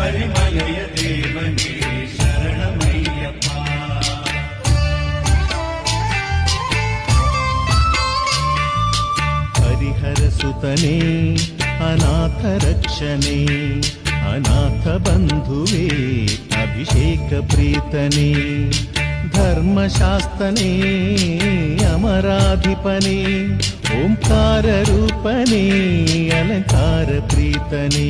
ಪರಿಮಳಯ ದೇವನೇ ಶರಣಮಯ್ಯಪ್ಪ. ಹರಿಹರ ಸುತನೇ ಅನಾಥ ರಕ್ಷಣೆ, ಅನಾಥ ಬಂಧುವೇ ಅಭಿಷೇಕ ಪ್ರೀತನೇ, ಧರ್ಮಶಾಸ್ತನೇ ಅಮರಾಧಿಪನೇ, ಓಂಕಾರ ರೂಪನೇ ಅಲಂಕಾರ ಪ್ರೀತನೇ.